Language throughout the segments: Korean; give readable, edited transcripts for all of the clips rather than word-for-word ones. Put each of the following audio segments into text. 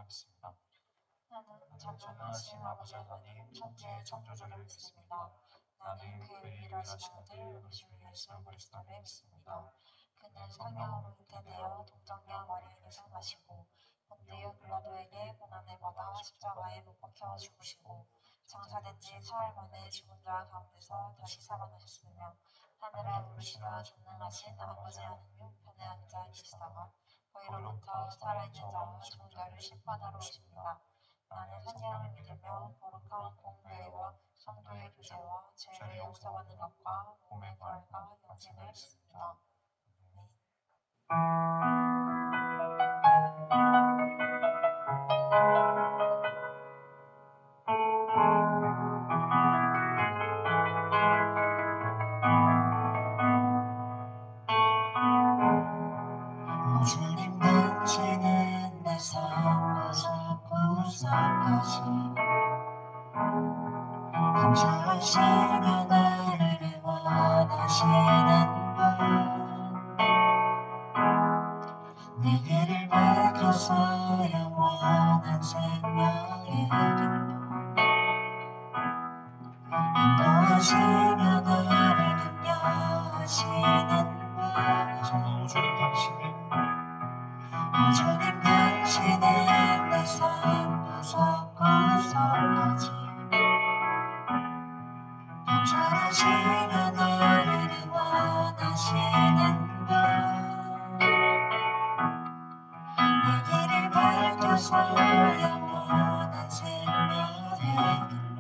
기도하겠습니다. 나는 전능하신 아버지 하나님 천지의 창조주를 믿습니다. 나는 그의 일하신 아들 우리 주 예수 그리스도를 믿습니다. 그는 성령으로 잉태되어 동정녀 마리아에게서 나시고 본디오 빌라도에게 고난을 받아 십자가에 못 박혀 죽으시고 장사된 지 사흘 만에 죽은 자 가운데서 다시 살아나셨으며 하늘에 오르시다 전능하신 아버지 하나님 우편에 앉아 계시다가 거기로부터 살아있는 자와 죽은 자를 심판하러 오십니다. 나는 성령을 믿으며 거룩한 공교회와 성도의 교제와 죄를 용서받는 것과 몸의 부활과 영생을 믿습니다. 주님 당신은 내 삶에서 구속하시 감사하시며 나를 원하시는 분 내 길을 밝혀서 영원한 생명의 길로 인도하시며 나를 격려하시는 분 주님 당신은 내 삶 구석구석까지 감찰하시며 나를 원하시는 분 내 길을 밝혀서 영원한 생명의 길로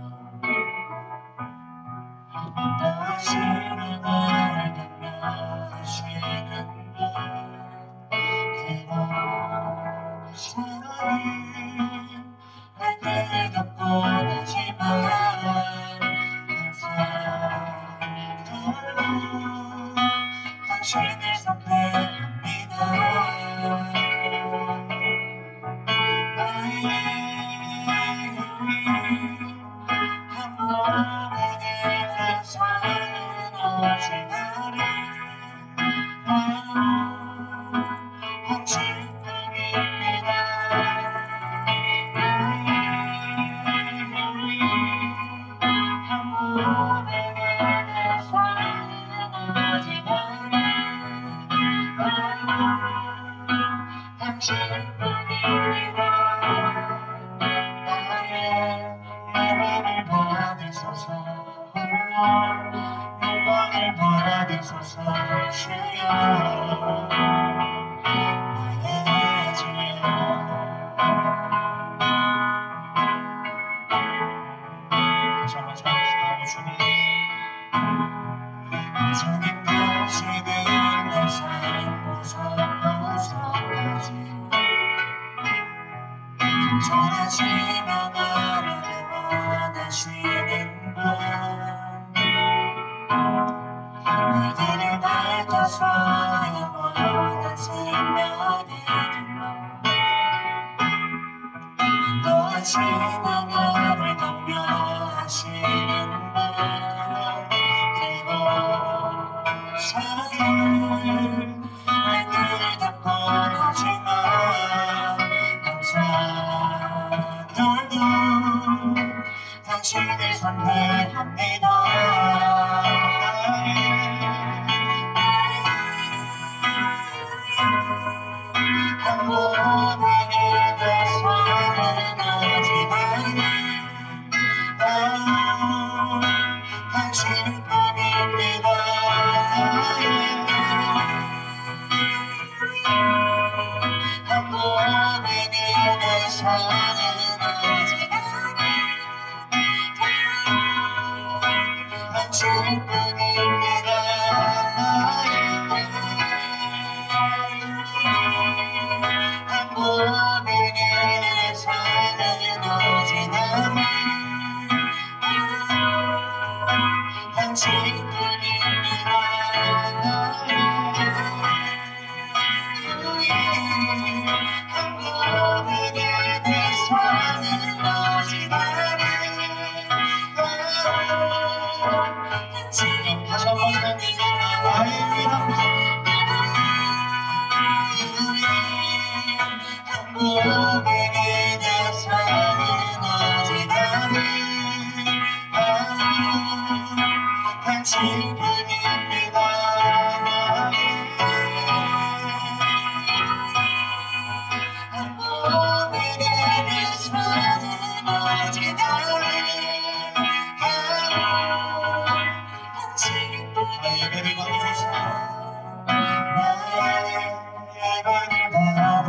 인도하시며 나를 격려하시는 분 그곳에는 할 때도 뻔하지만 항상 당신을 선택합니다. 나의 한 몸의 길에서는 오직 나를 당신뿐입니다. 한 몸의 길에서는 오직 나를 당신뿐입니다. 나의 예배를 받으소서 영광을 받으소서 주여 나의 주여 다시 한번 찬양합시다. 주님 당신은 내 삶 구석구석까지 감찰하시며 나를 원하시는 분 내 길을 밝혀서 영원한 생명의 길로 인도하시며 나를 격려하시는 분 그곳에는 내 길도 뻔하지만 항상 돌도 당신을 선택합니다. 한 몸의 길에서는 오직 나를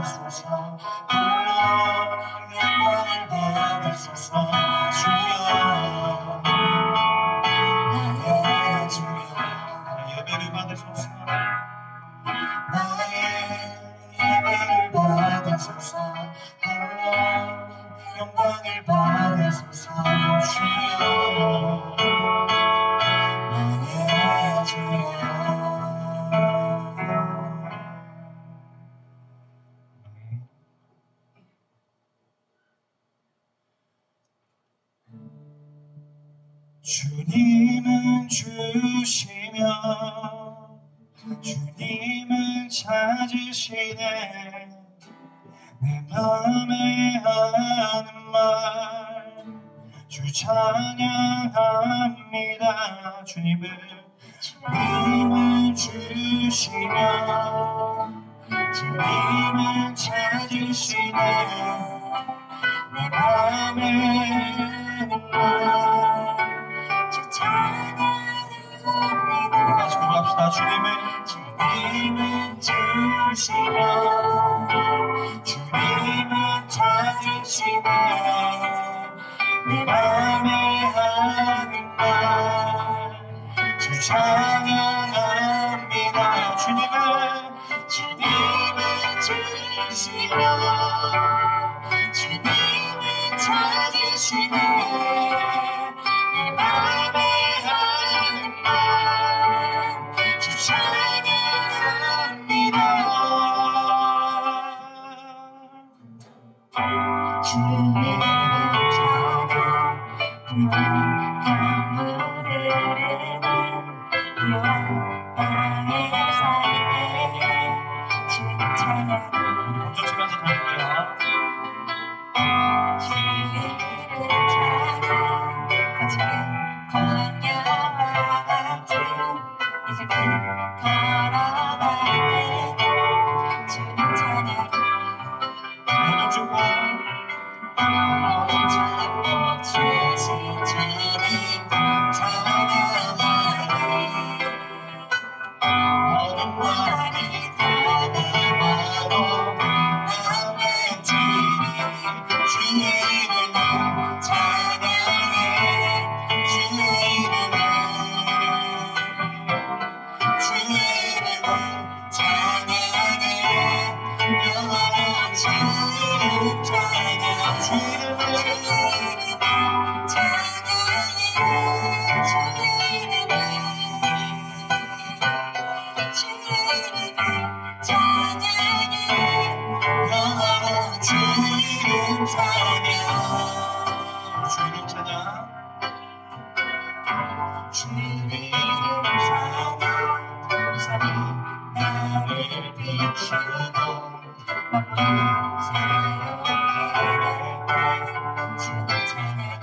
받으소서. 홀로 영광을 받으소서. 주여 나의 주여 예배를 받으소서. 나의 예배를 받으소서. 홀로 영광을 받으소서. 주여 나의 주여. 주님은 주시며 주님은 찾으시네. 내 맘에 하는 말 주 찬양합니다. 주님은 주시며 주님은 찾으시네. 내 맘에 하는 말 주 찬양합니다. 다시 고백합시다. 주님은 주시며 주님은 찾으시네. 내 맘에 하는 말 주 찬양합니다. 주님은 주시며 주님은 찾으시네. 내 맘에 하는 말 주 찬양합니다. 주님은 찬양 강물을 흐르는 영광의 삶에 주님 찬양 먼저 치면서 들을게요. 주님은 찬양 거칠은 광야와 같은 이 삶을 걸어갈 때 주님 찬양 모든 축복 주신 주님 찬양하리. 모든 말이 다가와도 나 외치리. 주의 이름을 찬양해. 주의 이름을 찬양해. 영원한 주 이름 찬양. 주 이름을 주의 이름 찬양. 우산이 나를 비추고 만물 새롭게 될 때 주님 찬양.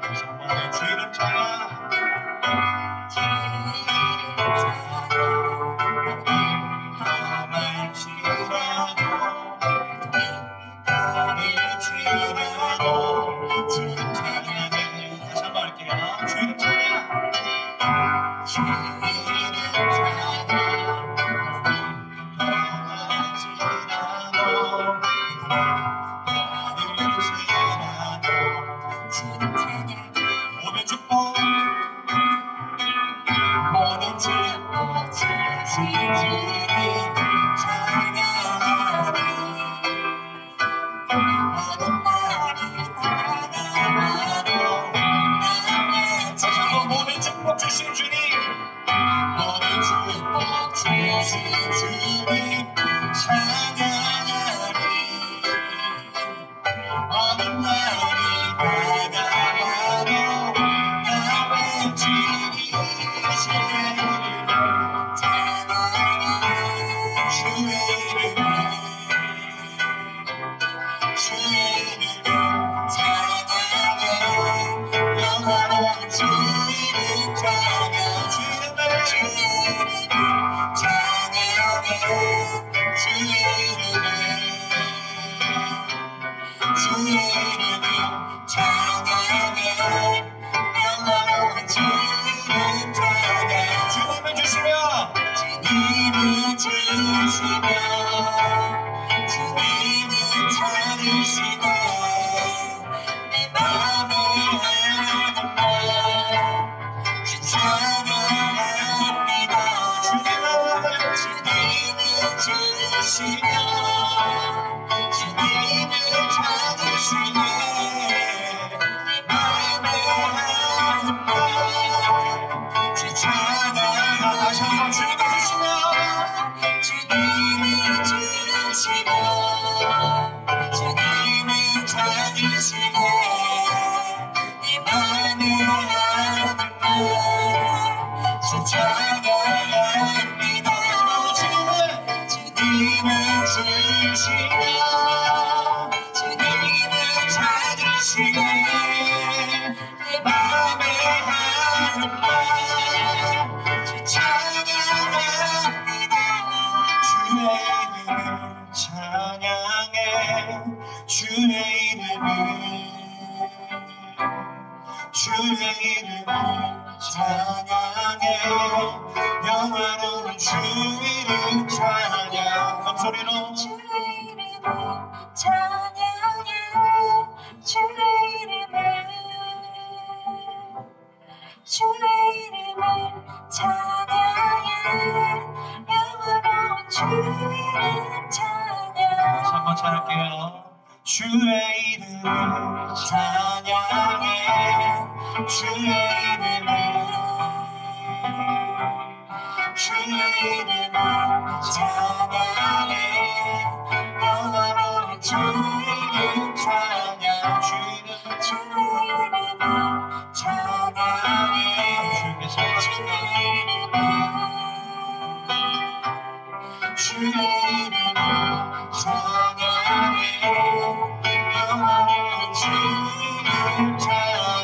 다시 한번 주의 이름 찬양. 주의 이름 찬양. 험한 시라도 나를 지나도 주님 찬양해. 다시 한번 할게요. 주의 이름 찬양. 주의 이름 찬양. 험한 시라도 나를 지나도 주님 찬양. 모든 축복 모든 축복 주신 주님 찬양하리. 모든 말이 다가와도 나 외치리. 모든 축복 주신 주님 모든 축복 주신 주님 찬양하리. 모든 말이 다가와도 나 외치리. 주님은 주시며 주님 주시면 주님을 찾으시네 내 마음의 한번 주 찬양하 다시 한번 주님을 주시면 주님을 주시면 주님을 찾으시네 내 마음의 한번 주 찬양합니다 주님을 주시면 주님을 찾으시네 내 마음의 한번 주 찬양합니다 주의 이름을 찬양해 주의 이름을 찬양해 영화로운 주 이름 찬양 목소리로 주의 이름을 찬양해 주의 이름을 찬양해 영원한 주 이름 찬양 한번 찬양할게요 주의 이름을 찬양해 주의 이름을 찬양해 영원한 주 이름 찬양 주의 이름을 찬양해 주의 이름을 찬양해 영원한 주 이름 찬양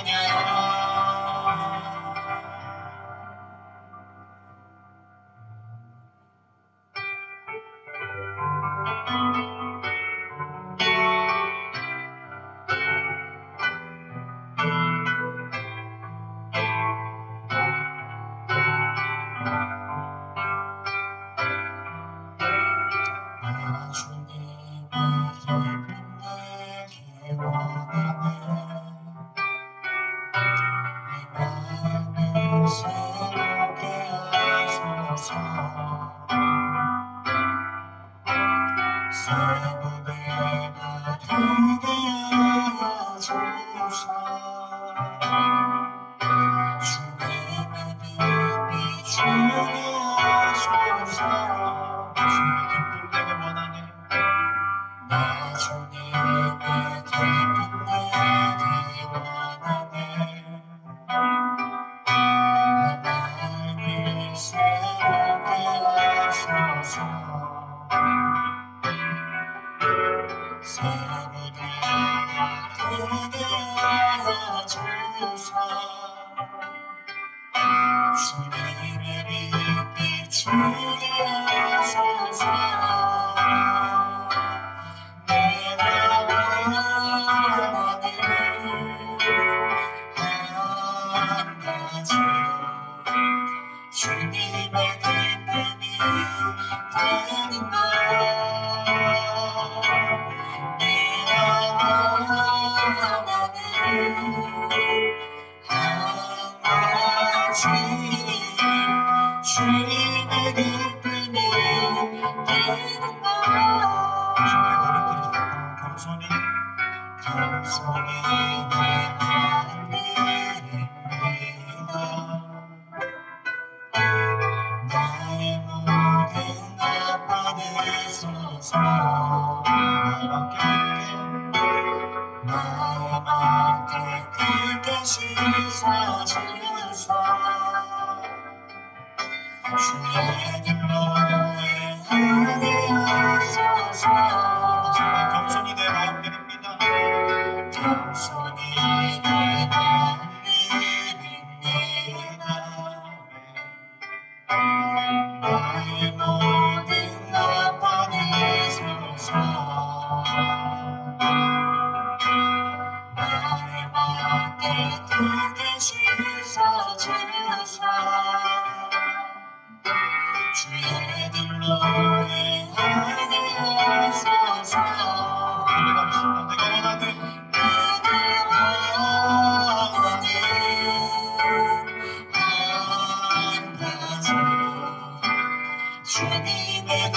주님의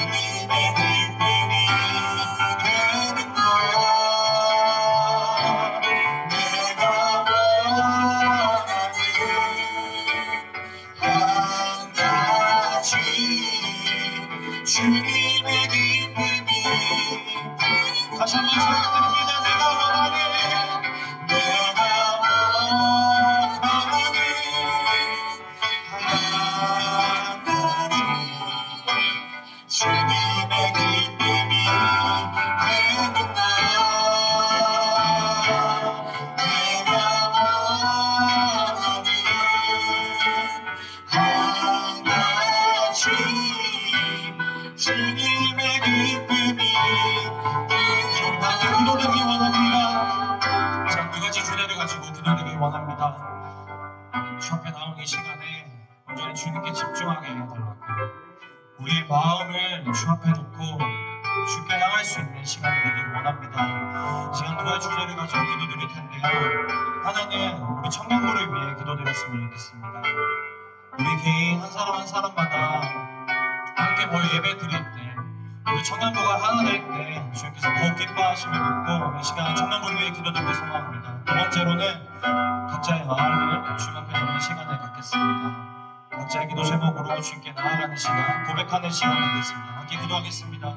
주님의 기쁨이 되는 거야. 내가 원하는 한 가지 주님의 기쁨이 다시 한번 소리드립니다. 내가 원하는 한 가지 주님의 기쁨이 되는 거야. 내가 원하는 한 가지 주님의 기쁨이 기도드리기 원합니다. 자, 두 가지 주제를 가지고 기도드리기 원합니다. 주 앞에 나온 이 시간에 온전히 주님께 집중하게 해달라고, 우리의 마음을 주 앞에 놓고 주께 향할 수 있는 시간이 되기를 원합니다. 이 시간 두 가지 주제를 가지고 기도드릴 텐데요. 하나는 우리 청년부를 위해 기도드렸으면 좋겠습니다. 우리 개인 한 사람 한 사람마다 함께 모여 예배 드릴 때, 우리 청년부가 하나 될 때 주님께서 더욱 기뻐하심을 믿고 이 시간 청년부를 위해 기도드리고 소망합니다. 두 번째로는 각자의 마음을 주님 앞에 놓는 시간을 갖겠습니다. 각자의 기도 제목으로 주님께 나아가는 시간, 고백하는 시간 갖겠습니다. 함께 기도하겠습니다.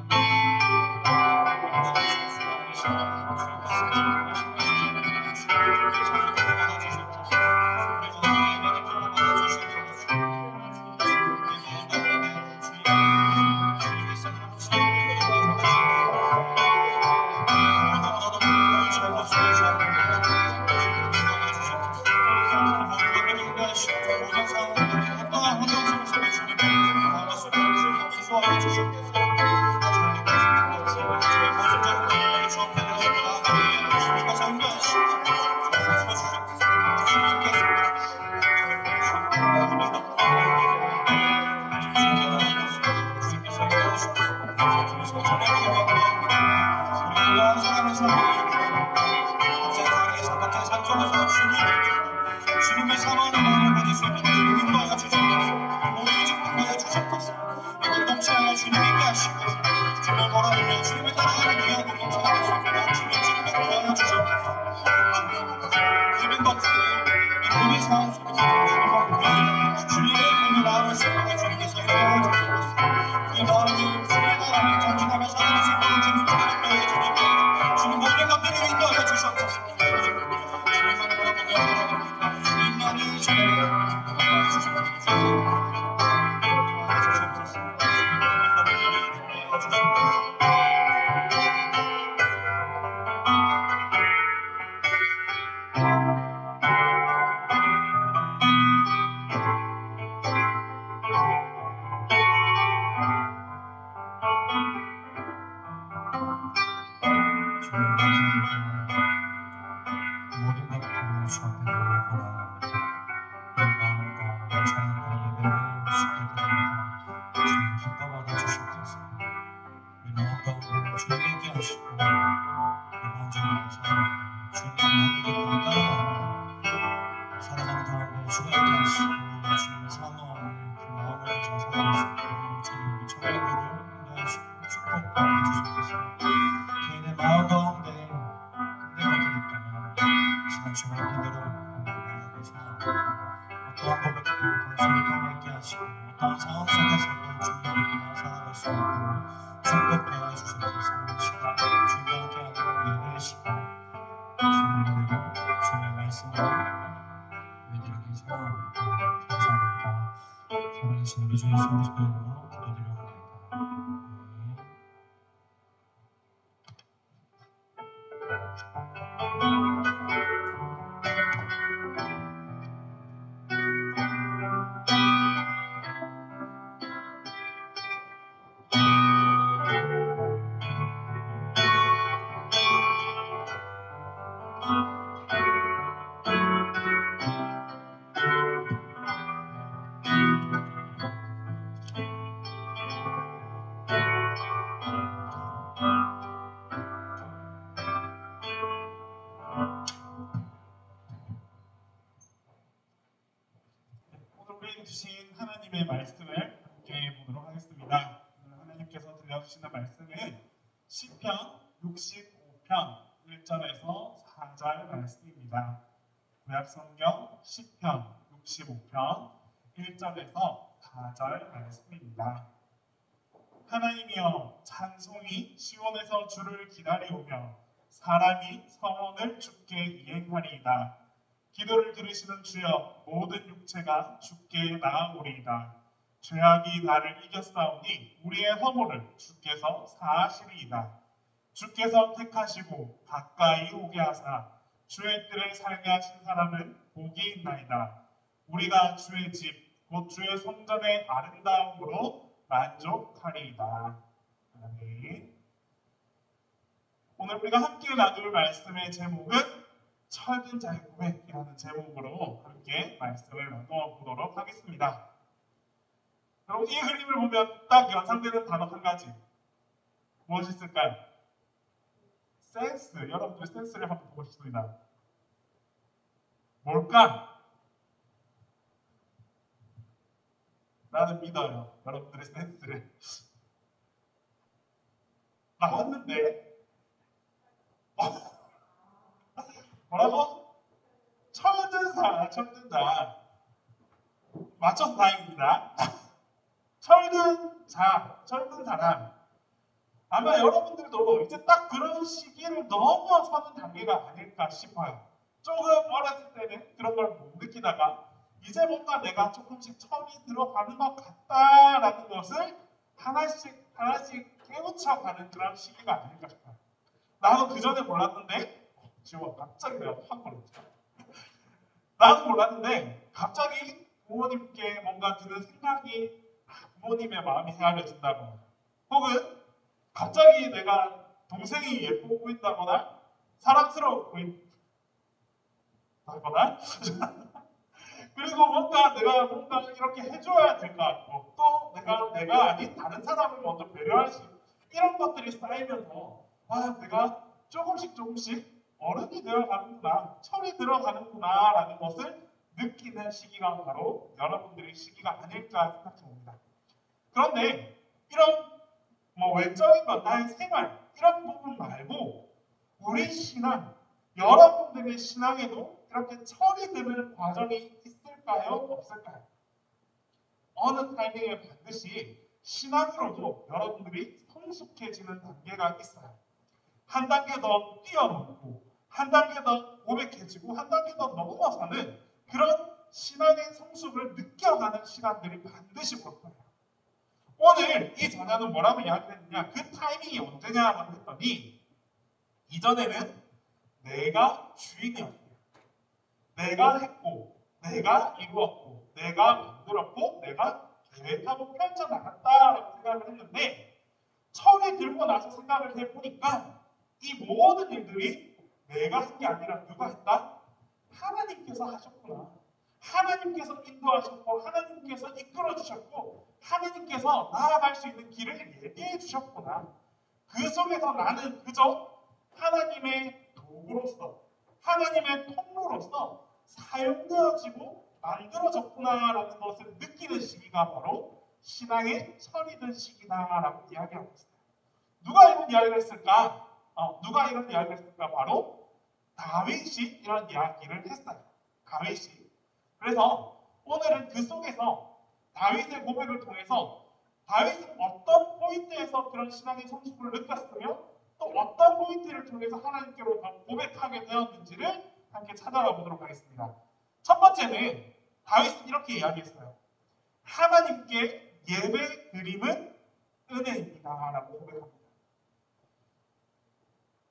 주님의 사랑하는 마음을 가질 수 있는 주님 인도하여 주셨옵소서. 모두를 축복하여 주셨옵소서. 이 공동체하여 주님 있게 하시고 주님을 바라보며 주님을 따라가는 귀한 공동체가 될 수 있도록 주님 축복하여 주셨옵소서. 주님 덕분에 믿음의 상황 속에서 주님의 꿈을 마음을 쏟아가 주님께서 인도하여 주셨옵소서. 그 마음을 주님의 나라를 전진하며 살아갈 수 있도록 주님 축복하여 주님께 주님 모든 것들을 인도하여 주셨옵소서. 주님만 바라보며 주님만을 전하여 주셨옵소서. 모든 것들을 주 앞에 놓고 나아갑니다. 마음과 찬양과 예배를 주께 드립니다. 주님 기뻐받아 주시옵소서. 우리 마음 가운데 주님 있게 하시고 일반적으로 주님의 모든 것들을 따라가며 살아가는 가운데 주가 있게 하시고 주님의 사모함을 그 마음을 가지고 살아갈 수 있도록 주님 우리 청년부를 인도하시고 축복하여 주시옵소서. 개인의 마음 가운데 흔들거든 있다면 시간 주님 앞에 내려놓고 나아가기 소망합니다. 어떠한 고백도 단순히 통해 있게 하시고 어떠한 상황 속에서도 주님을 믿고 살아갈 수 있도록 축복하여 주시옵소서. 시간 주님과 함께하는 예배의 시간 주님으로 주님의 말씀을 믿드리기 소망합니다. 감사합니다. 살아계신 우리 주 예수 그리스도 이름으로 기도드려옵나이다. 오늘 우리에게 주신 하나님의 말씀을 함께 보도록 하겠습니다. 하나님께서 들려주시는 말씀은 시편 65편 1절에서 4절 말씀입니다. 구약성경 시편 65편 1절에서 4절 말씀입니다. 하나님이여 찬송이 시온에서 주를 기다리오며 사람이 성원을 주께 이행하리이다. 기도를 들으시는 주여 모든 육체가 주께 나아오리이다. 죄악이 나를 이겼사오니 우리의 허물을 주께서 사하시리이다. 주께서 택하시고 가까이 오게 하사 주의 뜰에 살게 하신 사람은 복이 있나이다. 우리가 주의 집 곧 주의 성전의 아름다움으로 만족하리이다. 아멘. 오늘 우리가 함께 나눌 말씀의 제목은 철든 자의 고백이라는 제목으로 함께 말씀을 나누어 보도록 하겠습니다. 여러분, 이 그림을 보면 딱 연상되는 단어 한 가지. 무엇이 있을까요? 센스. 여러분들의 센스를 한번 보고 싶습니다. 뭘까? 나는 믿어요. 여러분들의 센스를. 나왔는데 뭐라고? 철든사, 철든자. 맞춰서 다행입니다. 철든자, 철든사란 아마 여러분들도 이제 딱 그런 시기를 넘어서는 단계가 아닐까 싶어요. 조금 어렸을 때는 그런 걸 못 느끼다가 이제 뭔가 내가 조금씩 철이 들어가는 것 같다라는 것을 하나씩 하나씩 깨우쳐가는 그런 시기가 아닐까 싶어요. 나도 그 전에 몰랐는데 지금 갑자기 내가 확 몰랐죠. 나도 몰랐는데 갑자기 부모님께 뭔가 드는 생각이 부모님의 마음이 헤아려진다거나 혹은 갑자기 내가 동생이 예뻐 보인다거나 사랑스러워 보인다거나 그리고 뭔가 내가 뭔가 이렇게 해줘야 될 것 같고 또 내가 아닌 다른 사람을 먼저 배려할 수 있는 이런 것들이 쌓이면서 내가 조금씩 어른이 되어가는구나, 철이 들어가는구나 라는 것을 느끼는 시기가 바로 여러분들의 시기가 아닐까 생각합니다. 그런데 이런 외적인 것, 나의 생활 이런 부분 말고 우리 신앙, 여러분들의 신앙에도 이렇게 철이 드는 과정이 있을까요? 없을까요? 어느 타이밍에 반드시 신앙으로도 여러분들이 성숙해지는 단계가 있어요. 한 단계 더 뛰어넘고 한 단계 더 고백해지고 한 단계 더 넘어서는 그런 신앙의 성숙을 느껴가는 시간들이 반드시 올 거예요. 오늘 이 저자는 뭐라고 이야기했느냐, 그 타이밍이 언제냐라고 했더니 이전에는 내가 주인이었고 내가 했고 내가 이루었고 내가 만들었고 내가 계획하고 펼쳐나갔다라고 생각을 했는데 철이 들고 나서 생각을 해보니까 이 모든 일들이 내가 한 게 아니라 누가 했다? 하나님께서 하셨구나. 하나님께서 인도하셨고 하나님께서 이끌어 주셨고 하나님께서 나아갈 수 있는 길을 예비해 주셨구나. 그 속에서 나는 그저 하나님의 도구로서 하나님의 통로로서 사용되어지고 만들어졌구나라는 것을 느끼는 시기가 바로 신앙의 철이 든 시기다라고 이야기하고 있어요. 누가 이런 이야기를 했을까? 누가 이런 이야기를 했을까? 바로 다윗이 이런 이야기를 했어요. 다윗이. 그래서 오늘은 그 속에서 다윗의 고백을 통해서 다윗은 어떤 포인트에서 그런 신앙의 성숙을 느꼈으며 또 어떤 포인트를 통해서 하나님께로 더 고백하게 되었는지를 함께 찾아가 보도록 하겠습니다. 첫 번째는 다윗은 이렇게 이야기했어요. 하나님께 예배 드림은 은혜입니다 라고 고백합니다.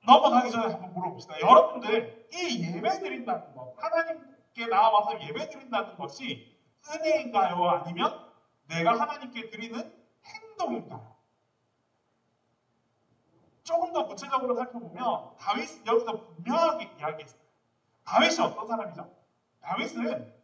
넘어가기 전에 한번 물어봅시다. 여러분들 이 예배 드린다는 것, 하나님께 나와서 예배 드린다는 것이 은혜인가요? 아니면 내가 하나님께 드리는 행동인가요? 조금 더 구체적으로 살펴보면 다윗은 여기서 분명하게 이야기했어요. 다윗이 어떤 사람이죠? 다윗은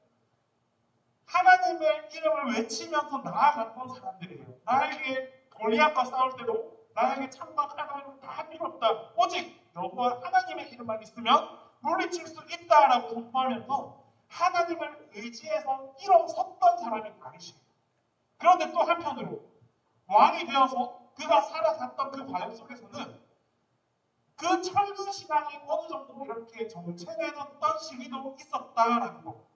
하나님의 이름을 외치면서 나아갔던 사람들이에요. 나에게 골리앗과 싸울 때도 나에게 창과 칼날은 다 필요 없다. 오직 여호와 하나님의 이름만 있으면 물리칠 수 있다라고 선포하면서 하나님을 의지해서 일어섰던 사람이 다윗이에요. 그런데 또 한편으로 왕이 되어서 그가 살아갔던 그 과정 속에서는 그 철분 신앙이 어느 정도 이렇게 정체되었던 시기도 있었다라는 거.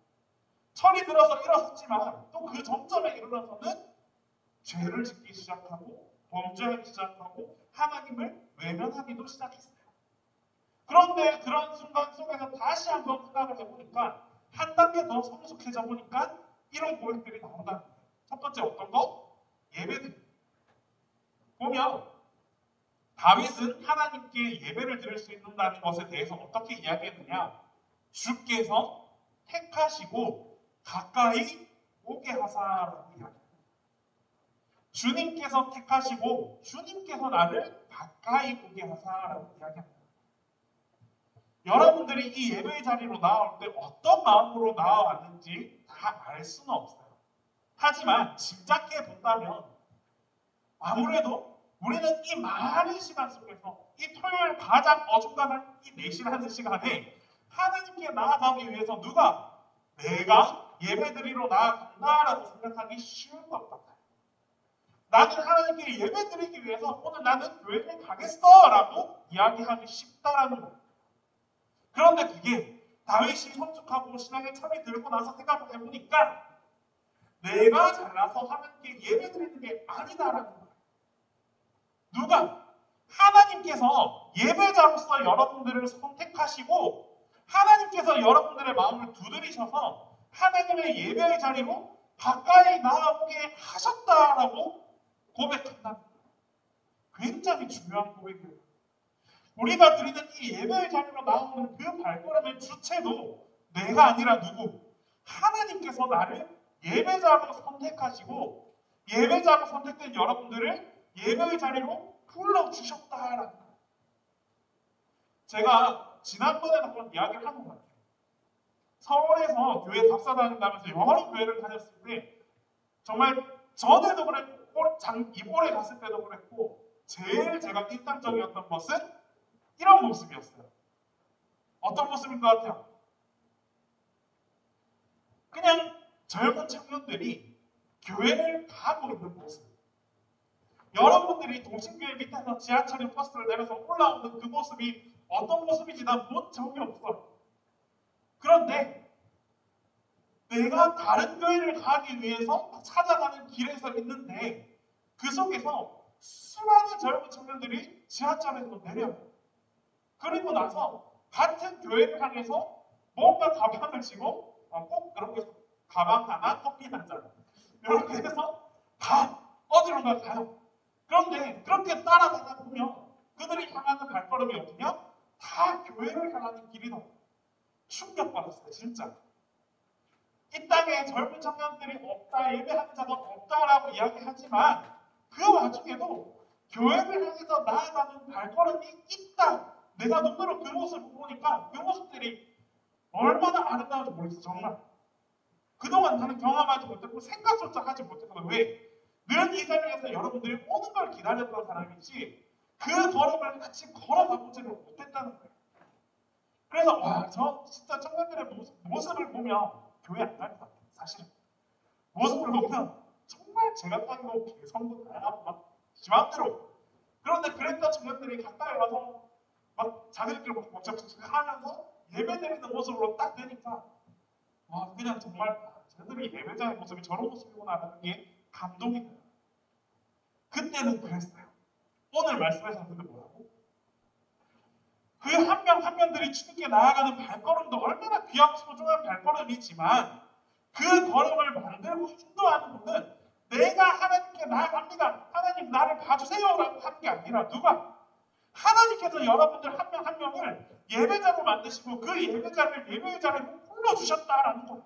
철이 들어서 일어섰지만 또 그 정점에 이르러서는 죄를 짓기 시작하고 범죄하기 시작하고 하나님을 외면하기도 시작했어요. 그런데 그런 순간 속에서 다시 한번 생각을 해보니까 한 단계 더 성숙해져 보니까 이런 고백들이 나온다는 거예요. 첫 번째 어떤 거? 예배드림. 보면 다윗은 하나님께 예배를 드릴 수 있는다는 것에 대해서 어떻게 이야기했느냐? 주께서 택하시고 가까이 오게 하사라고 이야기합니다. 주님께서 택하시고 주님께서 나를 가까이 오게 하사라고 이야기합니다. 여러분들이 이 예배의 자리로 나올 때 어떤 마음으로 나와왔는지 다 알 수는 없어요. 하지만 짐작해 본다면 아무래도 우리는 이 많은 시간 속에서 이 토요일 가장 어중간한 이 4시라는 시간에 하나님께 나아가기 위해서 내가 예배드리러 나아간다라고 생각하기 쉬운 것 같아요. 나는 하나님께 예배드리기 위해서 오늘 나는 교회를 가겠어라고 이야기하기 쉽다라는 거예요. 그런데 그게 다윗이 성숙하고 신앙에 참이 들고 나서 생각을 해보니까 내가 잘나서 하나님께 예배드리는 게 아니다라는 거예요. 하나님께서 예배자로서 여러분들을 선택하시고 하나님께서 여러분들의 마음을 두드리셔서 하나님의 예배의 자리로 가까이 나아오게 하셨다라고 고백한다. 굉장히 중요한 고백이에요. 우리가 드리는 이 예배의 자리로 나오는 그 발걸음의 주체도 내가 아니라 하나님께서 나를 예배자로 선택하시고 예배자로 선택된 여러분들을 예배의 자리로 불러주셨다라는 거예요. 제가 지난번에도 한번 이야기를 한 것 같아요. 서울에서 교회 답사 다닌다면서 여러 교회를 다녔을 때 정말 전에도 그랬고 이번에 갔을 때도 그랬고 제일 제가 인상적이었던 것은 이런 모습이었어요. 어떤 모습인 것 같아요? 그냥 젊은 청년들이 교회를 가고 있는 모습. 여러분들이 동신교회 밑에서 지하철에 버스를 내려서 올라오는 그 모습이 어떤 모습인지 난 본 적이 없어. 그런데 내가 다른 교회를 가기 위해서 찾아가는 길에서 있는데 그 속에서 수많은 젊은 청년들이 지하철에서 내려요. 그리고 나서 같은 교회를 향해서 뭔가 가방을 쥐고 꼭 이렇게 가방 하나, 커피 한 잔 이렇게 해서 다 어디론가 가요. 그런데 그렇게 따라가다 보면 그들이 향하는 발걸음이 어디냐? 다 교회를 향하는 길이다. 충격받았어요, 진짜. 이 땅에 젊은 청년들이 없다, 예배하는 자가 없다라고 이야기하지만 그 와중에도 교회를 향해서 나아가는 발걸음이 있다. 내가 눈으로 그 모습을 보니까 그 모습들이 얼마나 아름다운지 모르겠어, 정말. 그동안 나는 경험하지 못했고 생각조차 하지 못했거든. 왜? 늘 이 자리에서 여러분들이 오는 걸 기다렸던 사람이지 그 걸음을 같이 걸어가보지를 못했다는 거예요. 그래서 저 진짜 청년들의 모습을 보면 교회 안 갈 것 같아요. 사실 모습을 보면 정말 제가 따로 개성도 다양하고 막 지맘대로. 그런데 그랬던 청년들이 가까이 와서 막 자기들끼리 막 하면서 예배드리는 모습으로 딱 되니까 그냥 정말 쟤들이 예배자의 모습이 저런 모습이구나 하는 게 감동이 돼요. 그때는 그랬어요. 오늘 말씀하셨는데 뭐라고? 그 한 명 한 명들이 주님께 나아가는 발걸음도 얼마나 귀하고 소중한 발걸음이지만 그 걸음을 만들고 인도하는 분은 내가 하나님께 나아갑니다. 하나님 나를 봐주세요라고 하는 게 아니라 하나님께서 여러분들 한 명 한 명을 예배자로 만드시고 그 예배자를 예배의 자리로 불러주셨다라는 거예요.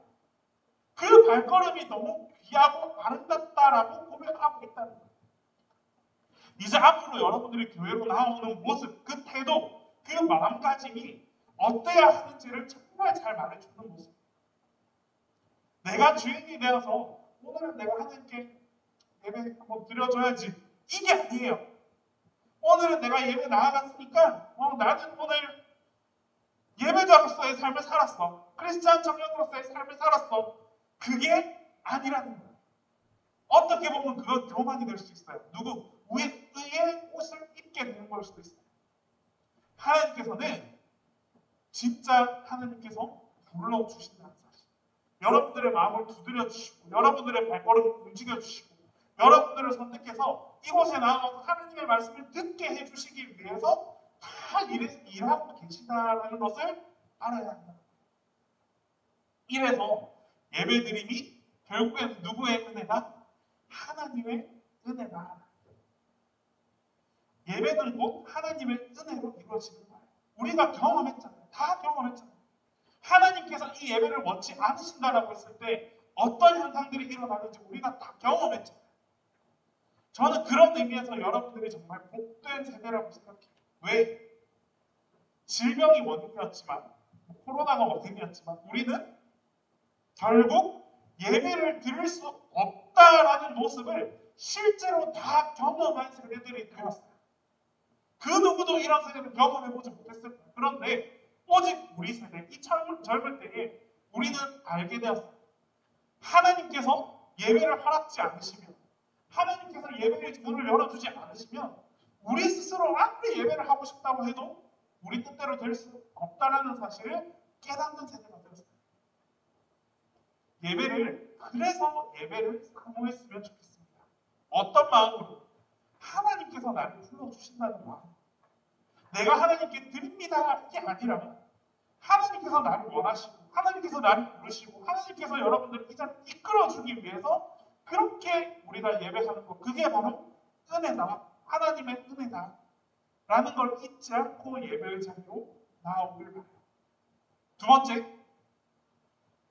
그 발걸음이 너무 귀하고 아름답다라고 고백하고 있다는 거예요. 이제 앞으로 여러분들이 교회로 나오는 모습, 그 태도, 그 마음가짐이 어때야 하는지를 정말 잘 말해주는 모습. 내가 주인이 되어서 오늘은 내가 하나님께 예배 한번 드려줘야지. 이게 아니에요. 오늘은 내가 예배 나아갔으니까 나는 오늘 예배자로서의 삶을 살았어. 크리스찬 청년으로서의 삶을 살았어. 그게 아니라는 거예요. 어떻게 보면 그건 교만이 될 수 있어요. 의의 옷을 입게 되는 걸 수도 있어요. 하나님께서는 진짜 하나님께서 불러주신다는 사실. 여러분들의 마음을 두드려 주시고 여러분들의 발걸음을 움직여 주시고 여러분들을 선택해서 이곳에 나와서 하나님의 말씀을 듣게 해주시기 위해서 다 일하고 계시다라는 것을 알아야 한다. 이래서 예배드림이 결국에는 누구의 은혜다? 하나님의 은혜다. 예배는 곧 하나님의 은혜로 이루어지는 거예요. 우리가 경험했잖아요. 다 경험했잖아요. 하나님께서 이 예배를 원치 않으신다라고 했을 때 어떤 현상들이 일어나는지 우리가 다 경험했잖아요. 저는 그런 의미에서 여러분들이 정말 복된 세대라고 생각해요. 왜? 질병이 원인이었지만 코로나가 원인이었지만 우리는 결국 예배를 드릴 수 없다라는 모습을 실제로 다 경험한 세대들이 되었어요. 그 누구도 이런 세대를 경험해보지 못했을 거예요. 그런데 오직 우리 세대, 이 젊을 때에 우리는 알게 되었어요. 하나님께서 예배를 허락지 않으시면 하나님께서 예배의 문을 열어주지 않으시면 우리 스스로 아무리 예배를 하고 싶다고 해도 우리 뜻대로 될 수 없다라는 사실을 깨닫는 세대가 되었어요. 그래서 예배를 사모했으면 좋겠습니다. 어떤 마음으로? 하나님께서 나를 불러주신다는 마음. 내가 하나님께 드립니다 이게 아니라 하나님께서 나를 원하시고 하나님께서 나를 부르시고 하나님께서 여러분들을 이 자리에 이끌어주기 위해서 그렇게 우리가 예배하는 것, 그게 바로 은혜다. 하나님의 은혜다. 라는 걸 잊지 않고 예배의 자리로 나아오길 바라요. 두 번째,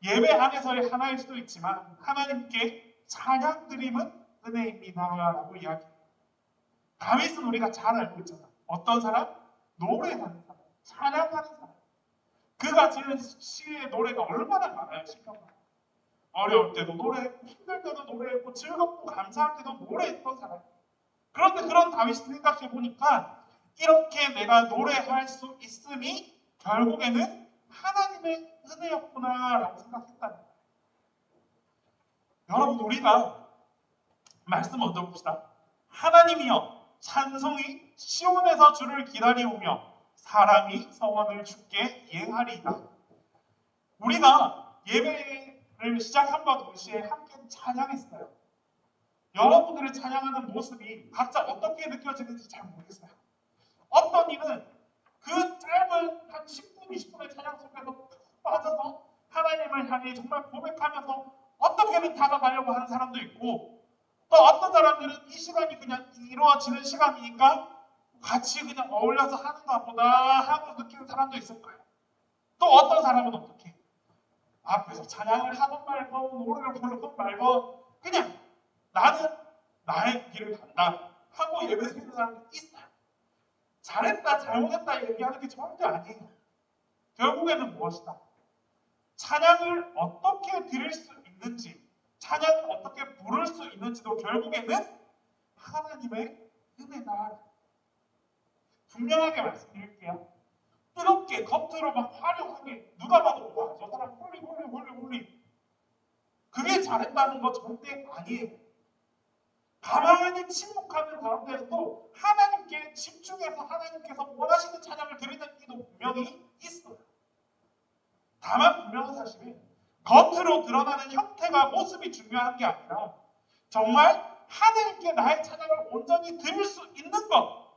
예배 안에서의 하나일 수도 있지만 하나님께 찬양 드림은 은혜입니다 라고 이야기해요. 다윗은 우리가 잘 알고 있잖아. 어떤 사람? 노래하는 사람, 찬양하는 사람. 그가 지은 시의 노래가 얼마나 많아요. 시편가. 어려울 때도 노래했고 힘들 때도 노래했고 즐겁고 감사할 때도 노래했던 사람. 그런데 그런 다윗을 생각해 보니까 이렇게 내가 노래할 수 있음이 결국에는 하나님의 은혜였구나라고 생각했다는 거예요. 여러분 우리가 말씀 먼저 봅시다. 하나님이여 찬송이 시온에서 주를 기다리오며 사람이 성원을 주께 예하리이다. 우리가 예배를 시작함과 동시에 함께 찬양했어요. 여러분들의 찬양하는 모습이 각자 어떻게 느껴지는지 잘 모르겠어요. 어떤 이는 그 짧은 한 10분, 20분의 찬양 속에서 푹 빠져서 하나님을 향해 정말 고백하면서 어떻게든 다가가려고 하는 사람도 있고 또 어떤 사람들은 이 시간이 그냥 이루어지는 시간이니까 같이 그냥 어울려서 하는가 보다 하고 느끼는 사람도 있을 거예요. 또 어떤 사람은 어떻게 앞에서 찬양을 하던 말건 노래를 부르던 말건 그냥 나는 나의 길을 간다 하고 예배드리는 사람도 있어요. 잘했다 잘못했다 얘기하는 게 절대 아니에요. 결국에는 무엇이다? 찬양을 어떻게 드릴 수 있는지 찬양을 어떻게 부를 수 있는지도 결국에는 하나님의 은혜다. 분명하게 말씀드릴게요. 이렇게 겉으로 막 화려하게 누가 봐도 와, 저 사람 홀리 그게 잘했다는 거 절대 아니에요. 가만히 침묵하는 가운데서도 하나님께 집중해서 하나님께서 원하시는 찬양을 드리는 이도 분명히 있어요. 다만 분명한 사실은 겉으로 드러나는 형태가 모습이 중요한 게 아니라 정말 하나님께 나의 찬양을 온전히 드릴 수 있는 것,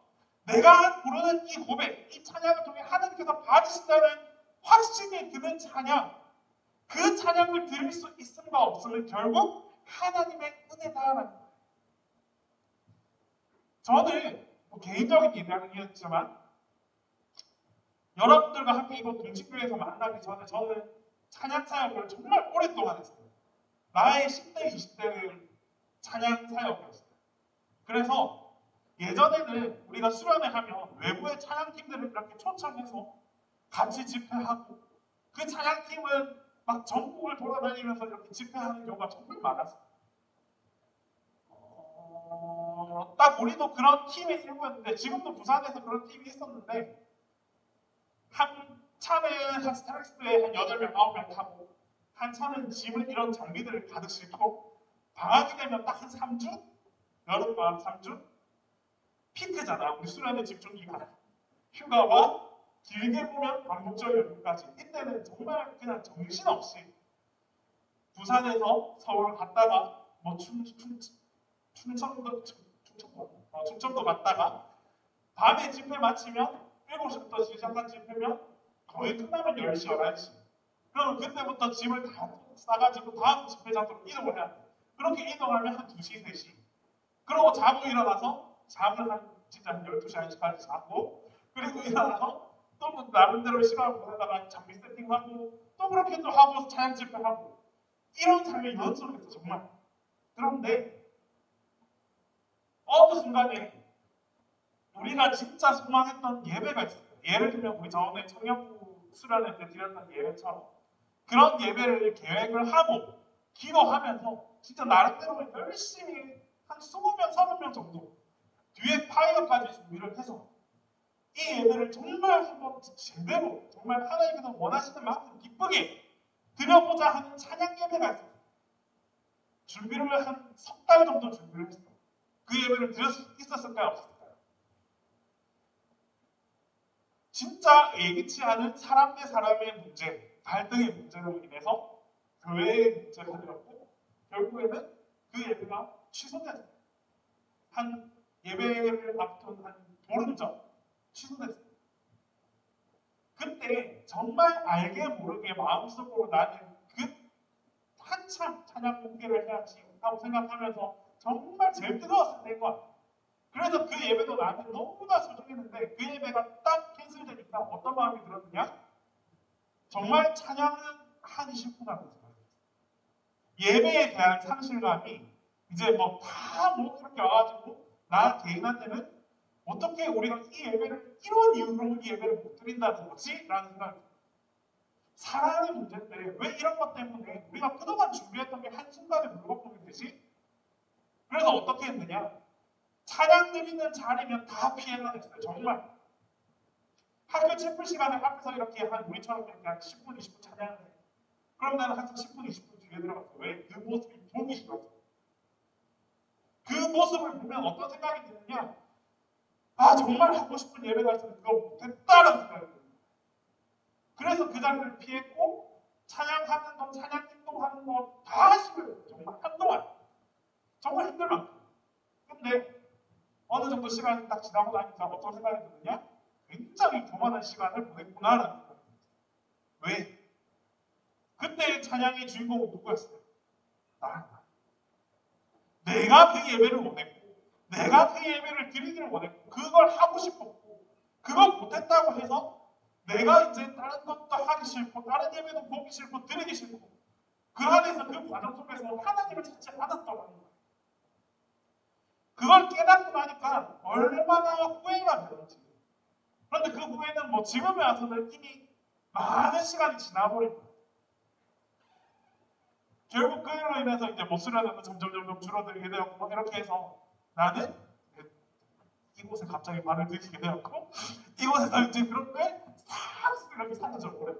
내가 부르는 이 고백, 이 찬양을 통해 하나님께서 받으신다는 확신이 드는 찬양, 그 찬양을 드릴 수 있음과 없음은 결국 하나님의 은혜다라는 거예요. 저는 개인적인 이야기였지만 여러분들과 함께 이곳 동식교회에서 만나기 전에 저는 찬양 사역을 정말 오랫동안 했어요. 나의 10대, 20대는 찬양 사역이었어요. 그래서 예전에는 우리가 수련회 하면 외부의 찬양팀들을 이렇게 초청해서 같이 집회하고 그 찬양팀은 막 전국을 돌아다니면서 이렇게 집회하는 경우가 정말 많았어요. 딱 우리도 그런 팀의 일부였는데 지금도 부산에서 그런 팀이 있었는데 한 차는 한 스타렉스에 한 8명, 9명 타고 한 차는 짐을 이런 장비들을 가득 싣고 방학이 되면 딱 한 3주? 여름방학 3주? 피크잖아. 우리 수련회 집중 기간. 휴가와 길게 보면 광복절 연휴까지. 이때는 정말 그냥 정신없이 부산에서 서울 갔다가 뭐 충청도 갔다가 밤에 집회 마치면 7시부터 시작한 집회면 거의 끝나면 10시, 11시. 그러면 그때부터 짐을 다 싸가지고 다음 집회 장소로 이동을 해야 돼. 그렇게 이동하면 한 2시, 3시. 그러고 자고 일어나서 잠을 진짜 한 12시, 1시까지 자고 그리고 일어나서 또 뭐 나름대로 시간을 보내다가 장비 세팅하고 또 그렇게 또 하고 찬양 집회하고 이런 삶을 연속해서 정말. 그런데 어느 순간에 우리가 진짜 소망했던 예배가 있어요. 예를 들면 우리 저번에 청년부 수련회 때 드렸던 예배처럼 그런 예배를 계획을 하고 기도하면서 진짜 나름대로 열심히 한 20명, 30명 정도 뒤에 파이어까지 준비를 해서 이 예배를 정말 한번 제대로 정말 하나님께서 원하시는 만큼 기쁘게 드려보자 하는 찬양 예배가 있어요. 준비를 한 석 달 정도 준비를 했어요. 그 예배를 드릴 수 있었을까요? 없었을까요? 진짜 예기치 않은 사람 대 사람의 문제, 갈등의 문제로 인해서 교회의 문제가 되었고 결국에는 그 예배가 취소됐어요. 한 예배를 앞둔 한 보름 전 취소됐어요. 그때 정말 알게 모르게 마음속으로 나는 그 한참 찬양 공개를 해야지 하고 생각하면서 정말 제일 뜨거웠을 때인 것 같아요. 그래서 그 예배도 나한테 너무나 소중했는데 그 예배가 딱 캔슬되니까 어떤 마음이 들었느냐? 정말 찬양은 하기 싫구나라는 생각이 들었어요. 예배에 대한 상실감이 이제 뭐 다 뭐 이렇게 와가지고 나 개인한테는 어떻게 우리가 이 예배를 이런 이유로 이 예배를 못 드린다는 거지? 라는 생각이 들어요. 사랑의 문제인데 왜 이런 것 때문에 우리가 그동안 준비했던 게 한순간에 물거품이 되지? 그래서 어떻게 했느냐? 찬양 드리는 자리면 다 피해가 됐어요. 정말. 학교 채플 시간에 앞에서 이렇게 한 우리처럼 이렇게 한 10분, 20분 찬양을 해요. 그럼 나는 항상 10분, 20분 뒤에 들어갔어요. 왜? 그 모습이 보기 싫어서. 그 모습을 보면 어떤 생각이 드느냐? 아 정말 하고 싶은 예배가 있어서 그거 못했다라는 생각이 들어요. 그래서 그 자리를 피했고 찬양하는 거, 찬양 행동하는 거 다 싫어요. 정말 한동안. 정말 힘들 만큼. 근데 어느 정도 시간이 딱 지나고 나니까 어떤 생각이 드느냐? 굉장히 교만한 시간을 보냈구나라는 생각이 들어요. 왜? 그때 찬양의 주인공은 누구였어요? 나. 내가 그 예배를 원했고 내가 그 예배를 드리기를 원했고 그걸 하고 싶었고 그걸 못했다고 해서 내가 이제 다른 것도 하기 싫고 다른 예배도 보기 싫고 드리기 싫고 그 안에서 그 과정 속에서 하나님을 찾지 않았다고 하는 거예요. 그걸 깨닫고 나니까 얼마나 후회가 되는지. 그런데 그 후회는 뭐 지금에 와서는 이미 많은 시간이 지나버린 거예요. 결국 그로 인해서 이제 못 수련회도 점점 줄어들게 되었고 뭐 이렇게 해서 나는 이곳에 갑자기 발을 들이게 되었고 이곳에서 이제 그런 게싹 이렇게 사라져 버려요.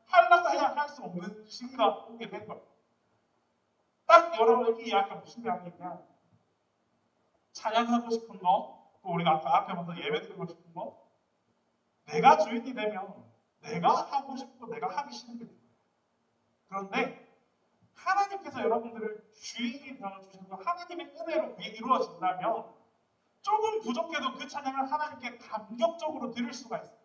하려고 해야 할 수 없는 시기가 오게 된 거예요. 딱 여러분 이 이야기가 무슨 이야기냐? 찬양하고 싶은 거, 또 우리가 아까 앞에 봐서 예배 드리고 싶은 거, 내가 주인이 되면 내가 하고 싶고 내가 하기 싫은 게 돼요. 그런데 하나님께서 여러분들을 주인이 되어주시는 거 하나님의 은혜로 그게 이루어진다면 조금 부족해도 그 찬양을 하나님께 감격적으로 드릴 수가 있어요.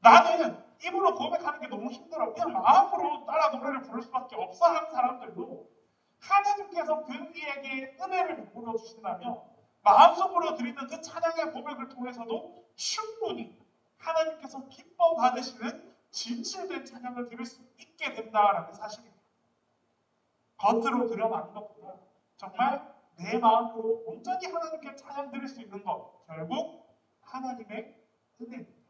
나는 입으로 고백하는 게 너무 힘들어. 그냥 마음으로 따라 노래를 부를 수밖에 없어 하는 사람들도 하나님께서 그에게 은혜를 베풀어 주신다면 마음속으로 드리는 그 찬양의 고백을 통해서도 충분히 하나님께서 기뻐 받으시는 진실된 찬양을 드릴 수 있게 된다라는 사실입니다. 겉으로 드러나는 것보다 정말 내 마음으로 온전히 하나님께 찬양 드릴 수 있는 것 결국 하나님의 은혜입니다.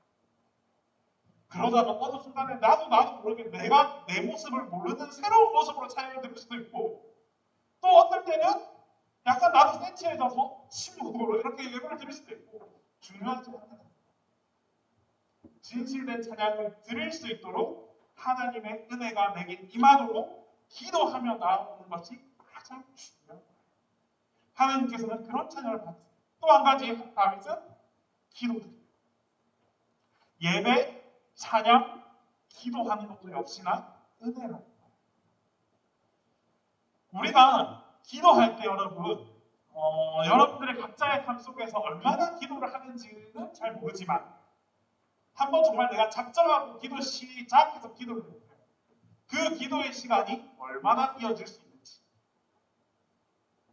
그러다가 어느 순간에 나도 모르게 내가 내 모습을 모르는 새로운 모습으로 찬양을 드릴 수도 있고 또 어떨 때는 약간 나도 센치해져서 침묵으로 이렇게 예배를 드릴 수도 있고 중요하지 않아요. 진실된 찬양을 드릴 수 있도록 하나님의 은혜가 내게 임하도록 기도하며 나아오는 것이 가장 중요합니다. 하나님께서는 그런 찬양을 받으세요. 또 한 가지 다윗은 기도드립니다. 예배, 찬양, 기도하는 것도 역시나 은혜라는 거예요. 우리가 기도할 때 여러분, 여러분들의 각자의 삶 속에서 얼마나 기도를 하는지는 잘 모르지만 한번 정말 내가 작정하고 기도 시작해서 기도를 해요. 그 기도의 시간이 얼마나 이어질 수 있는지.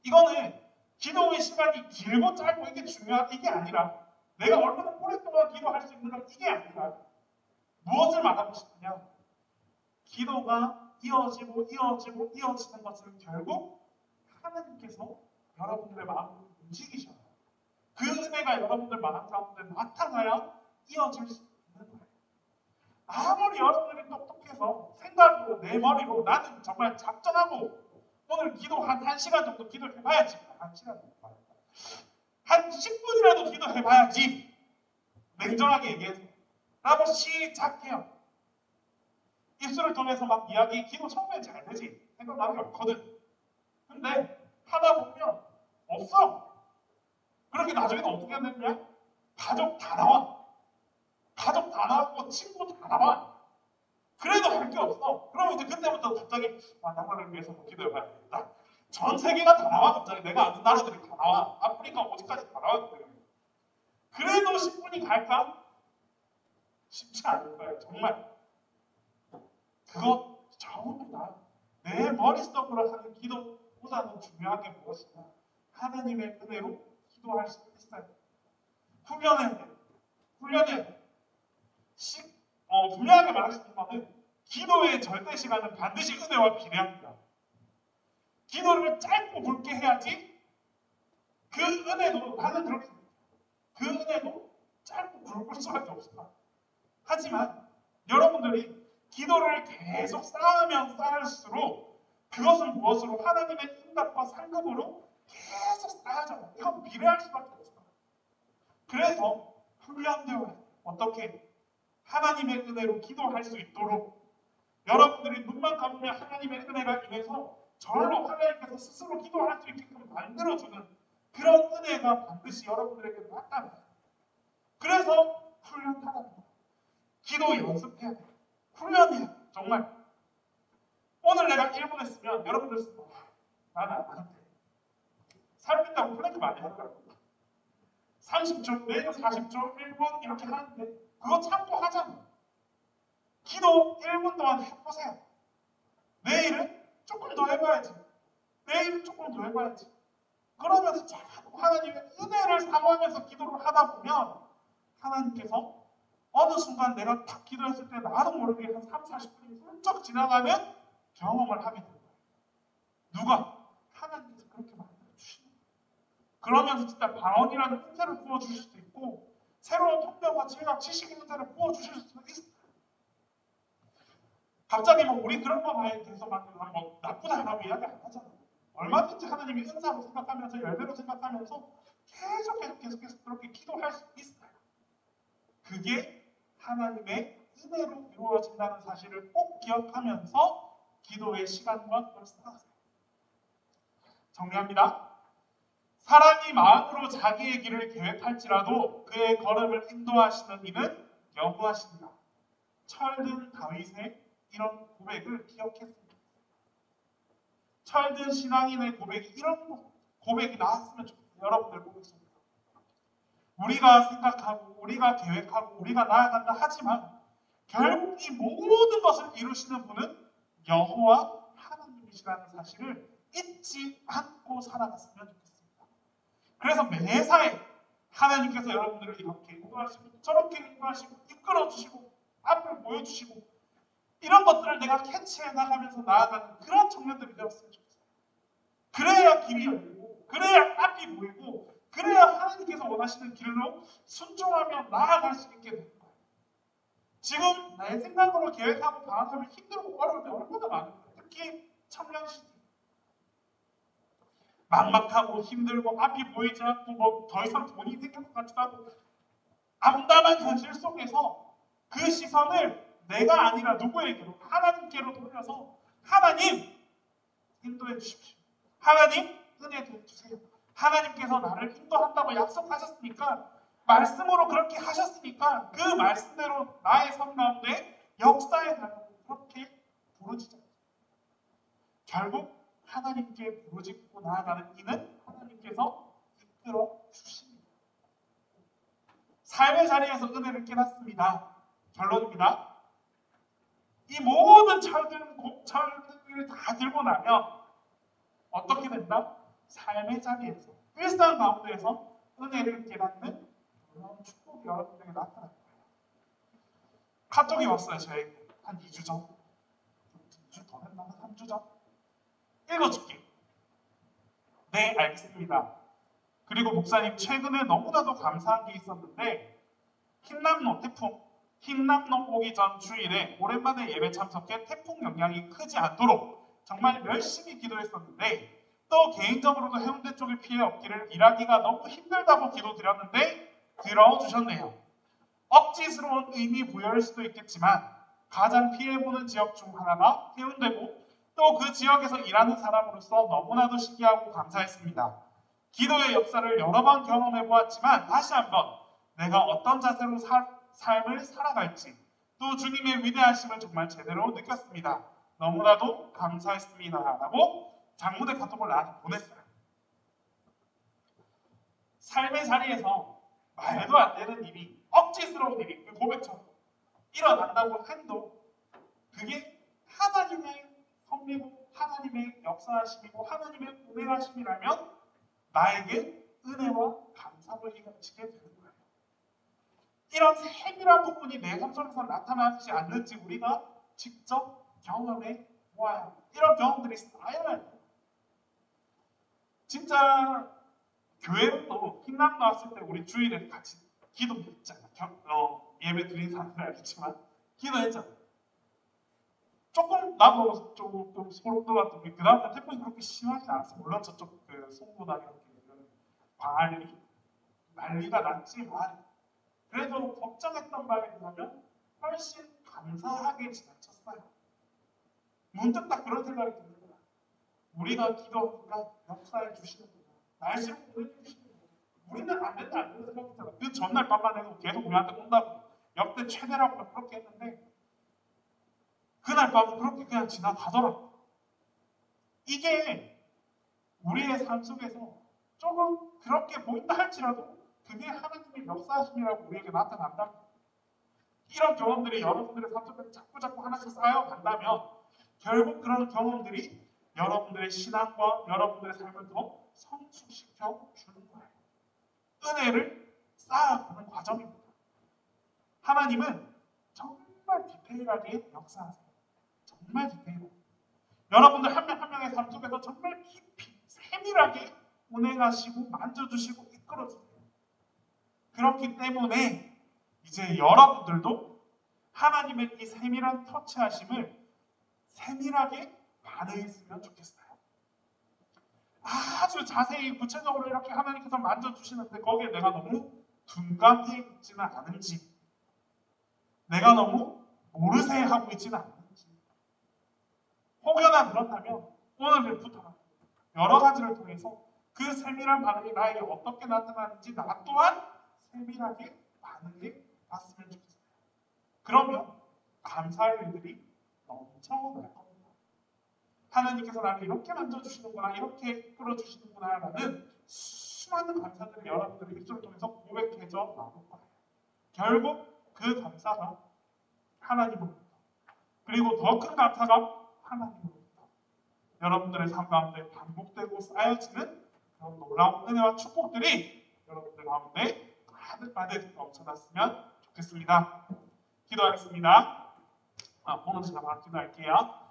이거는 기도의 시간이 길고 짧고 이게 중요한 이게 아니라 내가 얼마나 오랫동안 기도할 수 있는가 이게 아니라 무엇을 말하고 싶으냐. 기도가 이어지는 것은 결국 하나님께서 여러분들의 마음을 움직이셔요. 그 은혜가 여러분들 마음 가운데 나타나야 이어질 수 있는 거예요. 아무리 여러분들이 똑똑해서 생각으로 내 머리로 나는 정말 작정하고 오늘 기도 한 1시간 정도 기도해봐야지. 1시간 정도. 한 10분이라도 기도해봐야지. 냉정하게 얘기해서. 라고 시작해요. 입술을 통해서 막 이야기, 기도 처음엔 잘 되지. 생각나는 게 없거든. 근데 하다 보면 없어. 그렇게 나중에는 어떻게 되냐? 가족 다 나와. 가족 다 나오고 친구 다 나와. 그래도 할 게 없어. 그러면 이제 그때부터 갑자기 나라를 위해서 기도해봐야 되겠다. 전 세계가 다 나와. 갑자기 내가 아는 나라들이 다 나와. 아프리카 어디까지 다 나왔거든. 그래도 10분이 갈까? 쉽지 않을 거예요. 정말. 그것 전부 다 내 머릿속으로 하는 기도보다는 중요한 게 무엇이냐? 하나님의 은혜로 기도할 수 있어요. 훈련해야 돼요. 훈련해야 돼요. 분명하게 말할 수 있는 것은 기도의 절대 시간은 반드시 은혜와 비례합니다. 기도를 짧고 굵게 해야지 그 은혜도 나는 그렇게 그 은혜도 짧고 굵을 수밖에 없습니다. 하지만 여러분들이 기도를 계속 쌓으면 쌓을수록 그것은 무엇으로 하나님의 응답과 상급으로 계속 쌓여져요. 이건 비례할 수밖에 없어요. 그래서 훈련되어야 어떻게 하나님의 은혜로 기도할 수 있도록 여러분들이 눈만 감으면 하나님의 은혜가 임해서 절로 하나님께서 스스로 기도할 수 있게끔 만들어주는 그런 은혜가 반드시 여러분들에게 나타나요. 그래서 훈련하다 보니다. 기도 연습해야 돼요. 훈련해야 돼요. 정말. 오늘 내가 1분 했으면 여러분들 나는 안 하는데 삶있다고 플랭크 많이 하더라고요. 30초, 내일 40초, 1분 이렇게 하는데 그거 참고 하잖아요. 기도 1분 동안 해보세요. 내일은 조금 더 해봐야지. 내일은 조금 더 해봐야지. 그러면서 자꾸 하나님의 은혜를 사모하면서 기도를 하다 보면 하나님께서 어느 순간 내가 딱 기도했을 때 나도 모르게 한 3, 40분이 훌쩍 지나가는 경험을 하게 되는 거예요. 누가? 하나님께서 그렇게 만들어주시는 거예요. 그러면서 진짜 방언이라는 은혜를 부어주실 수도 있고 새로운 통변과 지혜와 지식의 은혜를 부어주실 수도 있어요. 갑자기 우리 그런 거에 대해서 막 나쁘다라고 이야기 안 하잖아요. 얼마든지 하나님이 은사로 생각하면서 열매로 생각하면서 계속 그렇게 기도할 수 있어요. 그게 하나님의 은혜로 이루어진다는 사실을 꼭 기억하면서 기도의 시간과 그걸 쌓으세요. 정리합니다. 사람이 마음으로 자기의 길을 계획할지라도 그의 걸음을 인도하시는 이는 여호와시니라. 철든 다윗의 이런 고백을 기억했습니다. 철든 신앙인의 고백이 이런 고백이 나왔으면 좋겠어요. 여러분들 고백 속에서. 우리가 생각하고 우리가 계획하고 우리가 나아간다 하지만 결국 이 모든 것을 이루시는 분은 여호와 하나님이시라는 사실을 잊지 않고 살아갔으면 좋겠습니다. 그래서 매사에 하나님께서 여러분들을 이렇게 인도하시고 저렇게 인도하시고 이끌어주시고 앞을 보여주시고 이런 것들을 내가 캐치해 나가면서 나아가는 그런 청년들이 되었으면 좋겠어요. 그래야 길이 열리고 그래야 앞이 보이고 그래야 하나님께서 원하시는 길로 순종하며 나아갈 수 있게 되는 거예요. 지금 내 생각으로 계획하고 방황하면 힘들고 어려울 때 얼마나 많은데 특히 청년 시대 막막하고 힘들고 앞이 보이지 않고 더 이상 돈이 생길 것 같지도 않고 암담한 현실 속에서 그 시선을 내가 아니라 누구에게로 하나님께로 돌려서 하나님 인도해 주십시오. 하나님 은혜 주세요. 하나님께서 나를 인도한다고 약속하셨으니까, 말씀으로 그렇게 하셨으니까 그 말씀대로 나의 삶 가운데 역사에 나가고 그렇게 부르짖어. 결국 하나님께 부르짖고 나아가는 이는 하나님께서 이끌어 주십니다. 삶의 자리에서 은혜를 깨닫습니다. 결론입니다. 이 모든 철들을 다 들고 나면 어떻게 된다? 삶의 자리에서, 일상 가운데에서 은혜를 깨닫는 놀라운 축복이 여러분에게 나타날 거예요. 카톡이 왔어요. 저에게 한 2주 전, 2주 더 됐나? 3주 전. 읽어줄게. 네, 알겠습니다. 그리고 목사님, 최근에 너무나도 감사한 게 있었는데 흰남노 태풍, 흰남노 오기 전 주일에 오랜만에 예배 참석해 태풍 영향이 크지 않도록 정말 열심히 기도했었는데, 또 개인적으로도 해운대 쪽에 피해 없기를, 일하기가 너무 힘들다고 기도드렸는데 들어주셨네요. 억지스러운 의미 부여일 수도 있겠지만 가장 피해보는 지역 중 하나가 해운대고, 또 그 지역에서 일하는 사람으로서 너무나도 신기하고 감사했습니다. 기도의 역사를 여러 번 경험해 보았지만 다시 한번 내가 어떤 자세로 삶을 살아갈지, 또 주님의 위대하심을 정말 제대로 느꼈습니다. 너무나도 감사했습니다. 라고 장문의 카톡을 나한테 보냈어요. 삶의 자리에서 말도 안 되는 일이, 억지스러운 일이, 그 고백처럼 일어난다고 해도 그게 하나님의 섭리고 하나님의 역사하심이고 하나님의 운행하심이라면 나에게 은혜와 감사를 이어지게 되는 거예요. 이런 세밀한 부분이 내 삶 속에서 나타나지 않는지 우리가 직접 경험해 보아야 합니다. 이런 경험들이 쌓여야 해요. 진짜 교회로 흰남 나왔을 때 우리 주일에 같이 기도했잖아요. 예배 드린 사람들 알겠지만 기도했잖아요. 조금 나도 조금 소름 돋았던 게, 그 다음에 태풍이 그렇게 심하지 않았어. 물론 저쪽 그 송도나 이렇게 광안리 난리가 났지만 그래도 걱정했던 바에 비하면 훨씬 감사하게 지나쳤어요. 문득 딱 그런 생각이 드는 거야. 우리가 기도하니까 역사해 주시는구나. 날씨를 보내주시는구나. 우리는 안 된다 생각했잖아. 그 전날 밤만 해도 계속 우리한테 온다고, 역대 최대라고 그렇게 했는데 그날 밤은 그렇게 그냥 지나가더라고. 이게 우리의 삶 속에서 조금 그렇게 보인다 할지라도 그게 하나님의 역사하심이라고 우리에게 나타난다. 이런 경험들이 여러분들의 삶 속에 자꾸 하나씩 쌓여간다면 결국 그런 경험들이 여러분들의 신앙과 여러분들의 삶을 더 성숙시켜 주는 거예요. 은혜를 쌓아가는 과정입니다. 하나님은 정말 디테일하게 역사하세요. 정말 디테일하게. 여러분들 한 명 한 명의 삶 속에서 정말 깊이 세밀하게 운행하시고 만져주시고 이끌어주세요. 그렇기 때문에 이제 여러분들도 하나님의 이 세밀한 터치하심을 세밀하게 반응했으면 좋겠어요. 아주 자세히 구체적으로 이렇게 하나님께서 만져주시는데 거기에 내가 너무 둔감해 있지는 않은지, 내가 너무 모르쇠 하고 있지는 않은지, 혹여나 그렇다면 오늘부터 여러 가지를 통해서 그 세밀한 반응이 나에게 어떻게 나타나는지 나 또한 세밀하게 반응해 봤으면 좋겠어요. 그러면 감사할 일들이 넘쳐날 겁니다. 하나님께서 나를 이렇게 만져주시는구나, 이렇게 끌어주시는구나 라는 수많은 감사들이 여러분들의 입술을 통해서 고백해져 나올 거예요. 결국 그 감사가 하나님으로부터, 그리고 더 큰 감사가 하나님으로부터 여러분들의 삶 가운데 반복되고 쌓여지는 그런 놀라운 은혜와 축복들이 여러분들 가운데 가득가득 넘쳐났으면 좋겠습니다. 기도하겠습니다. 오늘 제가 바로 기도할게요.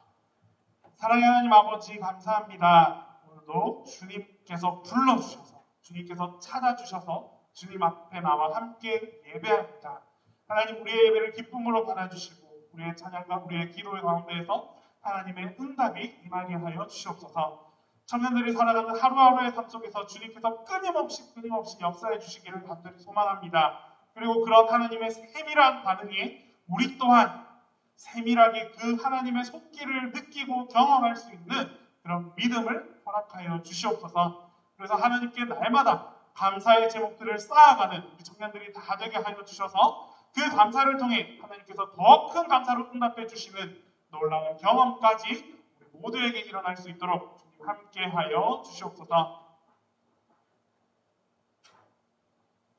사랑의 하나님 아버지, 감사합니다. 오늘도 주님께서 불러주셔서, 주님께서 찾아주셔서 주님 앞에 나와 함께 예배합니다. 하나님, 우리의 예배를 기쁨으로 받아주시고 우리의 찬양과 우리의 기도의 가운데에서 하나님의 응답이 임하게 하여 주시옵소서. 청년들이 살아가는 하루하루의 삶 속에서 주님께서 끊임없이 역사해 주시기를 간절히 소망합니다. 그리고 그런 하나님의 세밀한 반응에 우리 또한 세밀하게 그 하나님의 손길을 느끼고 경험할 수 있는 그런 믿음을 허락하여 주시옵소서. 그래서 하나님께 날마다 감사의 제목들을 쌓아가는 우리 청년들이 다 되게 하여 주셔서 그 감사를 통해 하나님께서 더 큰 감사로 응답해 주시는 놀라운 경험까지 우리 모두에게 일어날 수 있도록 주님 함께 하여 주시옵소서.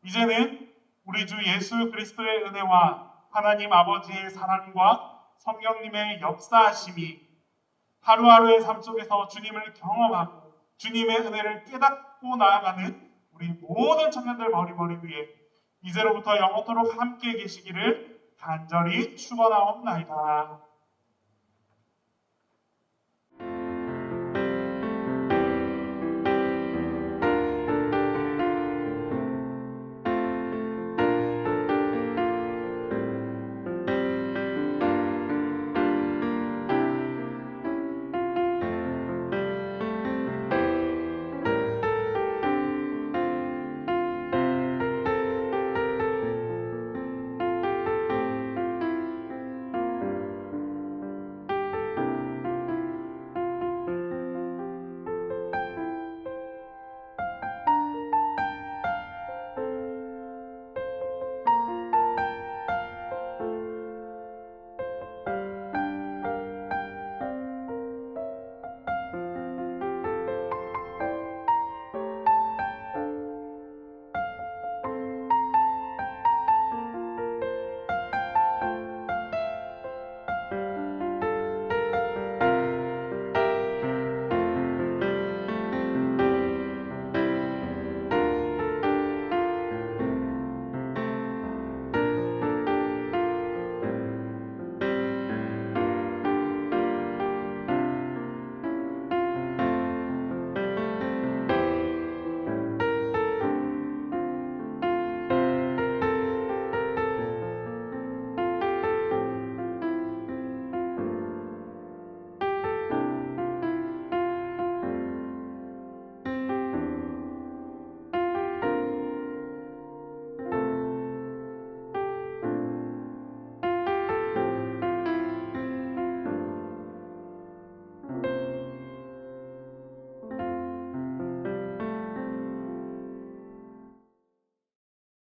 이제는 우리 주 예수 그리스도의 은혜와 하나님 아버지의 사랑과 성령님의 역사하심이 하루하루의 삶 속에서 주님을 경험하고 주님의 은혜를 깨닫고 나아가는 우리 모든 청년들 머리머리 위에 이제로부터 영원토록 함께 계시기를 간절히 축원하옵나이다.